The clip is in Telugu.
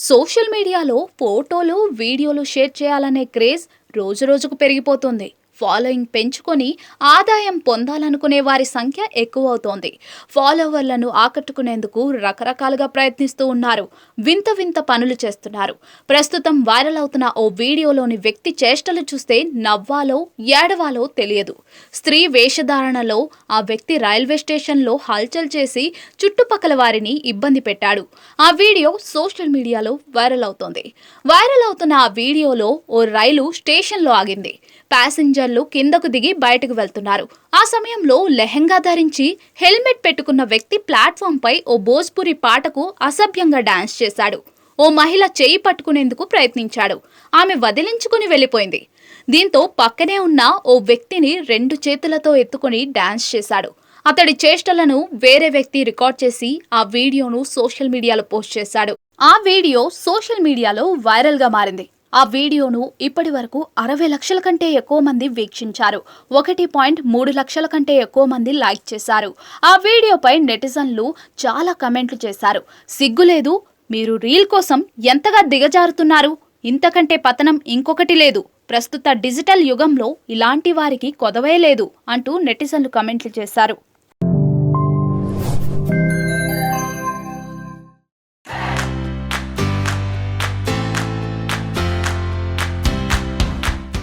సోషల్ మీడియాలో ఫోటోలు, వీడియోలు షేర్ చేయాలనే క్రేజ్ రోజురోజుకు పెరిగిపోతుంది. ఫాలోయింగ్ పెంచుకొని ఆదాయం పొందాలనుకునే వారి సంఖ్య ఎక్కువవుతోంది. ఫాలోవర్లను ఆకట్టుకునేందుకు రకరకాలుగా ప్రయత్నిస్తూ ఉన్నారు. వింత వింత పనులు చేస్తున్నారు. ప్రస్తుతం వైరల్ అవుతున్న ఓ వీడియోలోని వ్యక్తి చేష్టలు చూస్తే నవ్వాలో ఏడవాలో తెలియదు. స్త్రీ వేషధారణలో ఆ వ్యక్తి రైల్వే స్టేషన్లో హల్చల్ చేసి చుట్టుపక్కల వారిని ఇబ్బంది పెట్టాడు. ఆ వీడియో సోషల్ మీడియాలో వైరల్ అవుతోంది. వైరల్ అవుతున్న ఆ వీడియోలో ఓ రైలు స్టేషన్లో ఆగింది. ప్యాసింజర్లు కిందకు దిగి బయటకు వెళ్తున్నారు. ఆ సమయంలో లెహెంగా ధరించి హెల్మెట్ పెట్టుకున్న వ్యక్తి ప్లాట్ఫామ్ పై ఓ భోజ్పురి పాటకు అసభ్యంగా డాన్స్ చేశాడు. ఓ మహిళ చేయి పట్టుకునేందుకు ప్రయత్నించాడు. ఆమె వదిలించుకుని వెళ్లిపోయింది. దీంతో పక్కనే ఉన్న ఓ వ్యక్తిని 2 చేతులతో ఎత్తుకుని డాన్స్ చేశాడు. అతడి చేష్టలను వేరే వ్యక్తి రికార్డ్ చేసి ఆ వీడియోను సోషల్ మీడియాలో పోస్ట్ చేశాడు. ఆ వీడియో సోషల్ మీడియాలో వైరల్ గా మారింది. ఆ వీడియోను ఇప్పటి వరకు 60 లక్షల కంటే ఎక్కువ మంది వీక్షించారు. 1.3 లక్షల కంటే ఎక్కువ మంది లైక్ చేశారు. ఆ వీడియోపై నెటిజన్లు చాలా కమెంట్లు చేశారు. సిగ్గులేదు, మీరు రీల్ కోసం ఎంతగా దిగజారుతున్నారు, ఇంతకంటే పతనం ఇంకొకటి లేదు, ప్రస్తుత డిజిటల్ యుగంలో ఇలాంటి వారికి కొదవే లేదు అంటూ నెటిజన్లు కమెంట్లు చేశారు.